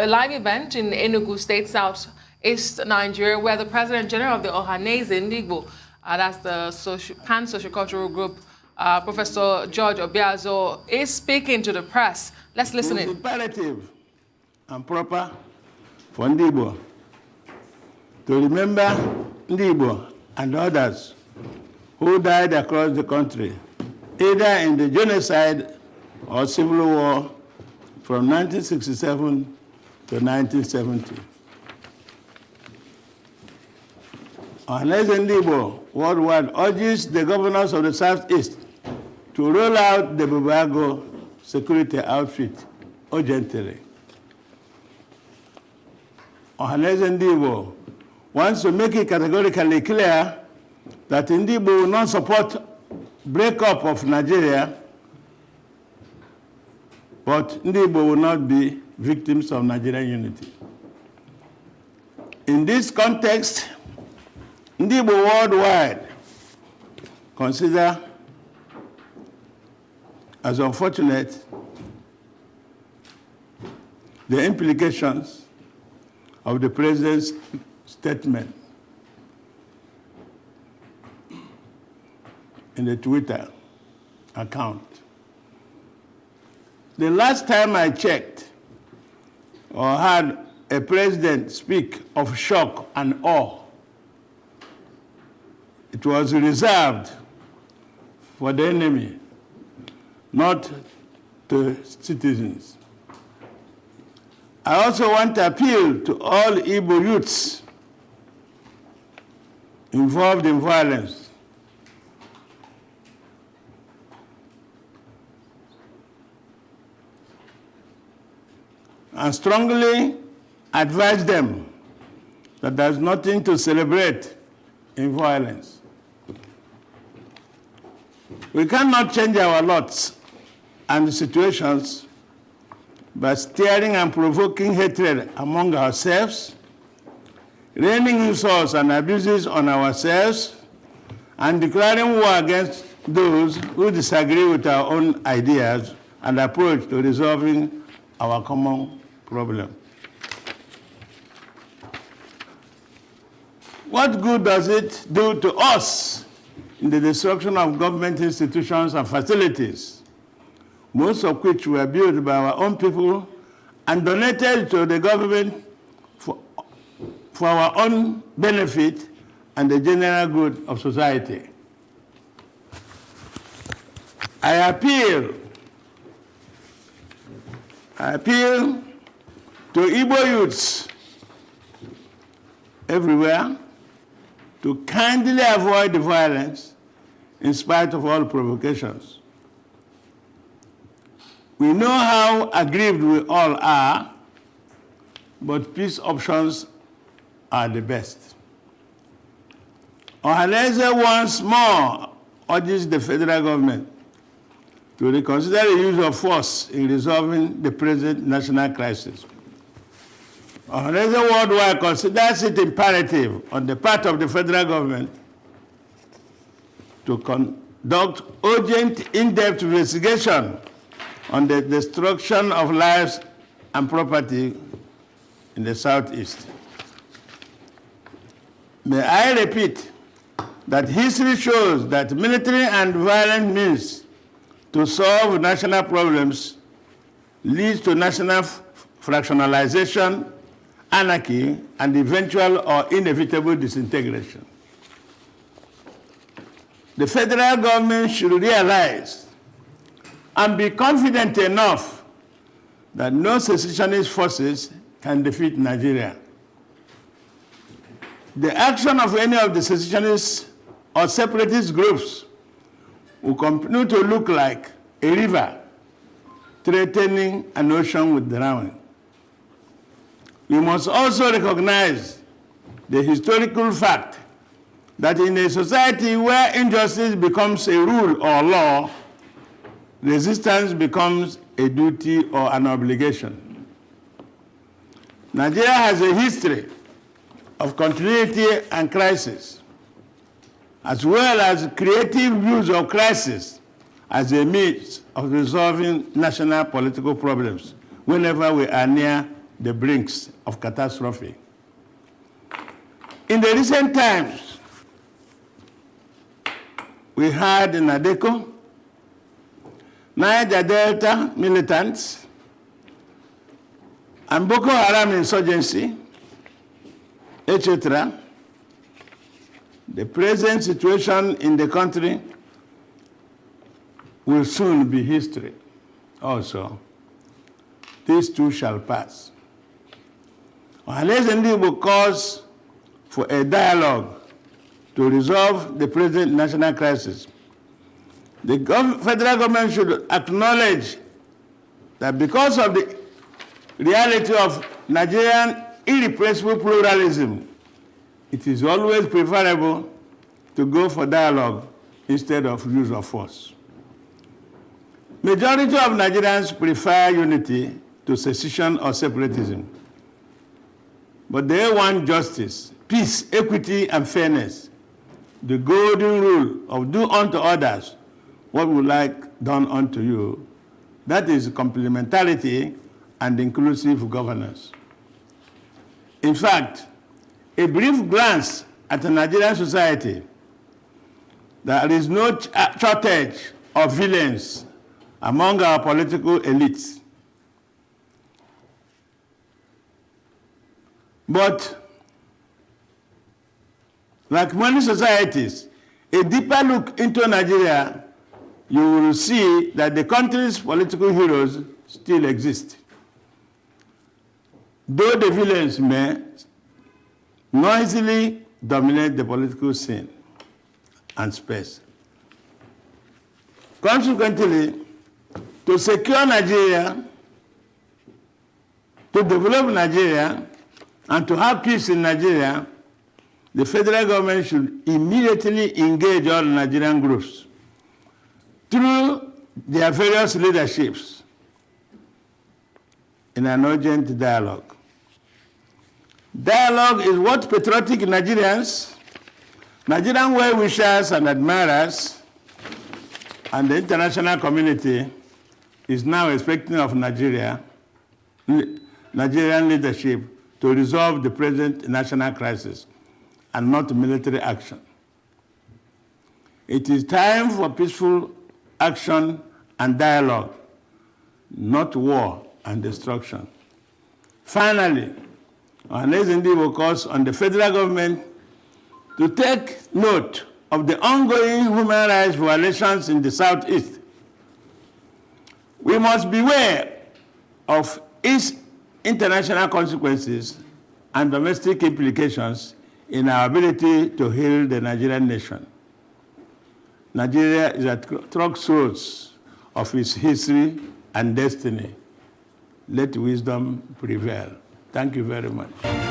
a live event in Enugu State, Southeast Nigeria, where the President General of the Ohaneze, Ndigbo, that's the pan-sociocultural group, Professor George Obiozo, is speaking to the press. Let's listen in. It's imperative and proper for Ndigbo to remember Ndigbo and others who died across the country, either in the genocide or civil war from 1967 to 1970. Ohaneze Ndigbo worldwide urges the governors of the Southeast to roll out the Bubago security outfit urgently. Ohaneze Ndigbo wants to make it categorically clear that Ndigbo will not support breakup of Nigeria, but Ndigbo will not be victims of Nigerian unity. In this context, Ndigbo worldwide consider as unfortunate the implications of the President's statement in the Twitter account. The last time I checked or heard a president speak of shock and awe, it was reserved for the enemy, not to citizens. I also want to appeal to all Igbo youths involved in violence and strongly advise them that there's nothing to celebrate in violence. We cannot change our lots and situations by stirring and provoking hatred among ourselves, raining insults and abuses on ourselves, and declaring war against those who disagree with our own ideas and approach to resolving our common problem. What good does it do to us in the destruction of government institutions and facilities, most of which were built by our own people and donated to the government for our own benefit and the general good of society? I appeal to Igbo youths everywhere to kindly avoid the violence in spite of all provocations. We know how aggrieved we all are, but peace options are the best. Ohaneze once more urges the federal government to reconsider the use of force in resolving the present national crisis. Ohaneze worldwide considers it imperative on the part of the federal government to conduct urgent, in-depth investigation on the destruction of lives and property in the Southeast. May I repeat that history shows that military and violent means to solve national problems leads to national fractionalization, anarchy, and eventual or inevitable disintegration. The federal government should realize and be confident enough that no secessionist forces can defeat Nigeria. The action of any of the secessionist or separatist groups will continue to look like a river threatening an ocean with drowning. We must also recognize the historical fact that in a society where injustice becomes a rule or law, resistance becomes a duty or an obligation. Nigeria has a history of continuity and crisis, as well as creative use of crisis as a means of resolving national political problems whenever we are near the brinks of catastrophe. In the recent times, we had in Ndigbo, Niger Delta militants, and Boko Haram insurgency, etc. The present situation in the country will soon be history also. These too shall pass. Ohaneze Ndigbo calls for a dialogue to resolve the present national crisis. The federal government should acknowledge that because of the reality of Nigerian irrepressible pluralism, it is always preferable to go for dialogue instead of use of force. Majority of Nigerians prefer unity to secession or separatism, but they want justice, peace, equity, and fairness. The golden rule of do unto others what we like done unto you. That is complementarity and inclusive governance. In fact, a brief glance at the Nigerian society, there is no shortage of villains among our political elites. But like many societies, a deeper look into Nigeria, you will see that the country's political heroes still exist, though the villains may noisily dominate the political scene and space. Consequently, to secure Nigeria, to develop Nigeria, and to have peace in Nigeria, the federal government should immediately engage all Nigerian groups through their various leaderships in an urgent dialogue. Dialogue is what patriotic Nigerians, Nigerian well-wishers and admirers, and the international community is now expecting of Nigerian leadership to resolve the present national crisis and not military action. It is time for peaceful action and dialogue, not war and destruction. Finally, Ohaneze Ndigbo calls on the federal government to take note of the ongoing human rights violations in the Southeast. We must beware of its international consequences and domestic implications in our ability to heal the Nigerian nation. Nigeria is at crossroads of its history and destiny. Let wisdom prevail. Thank you very much.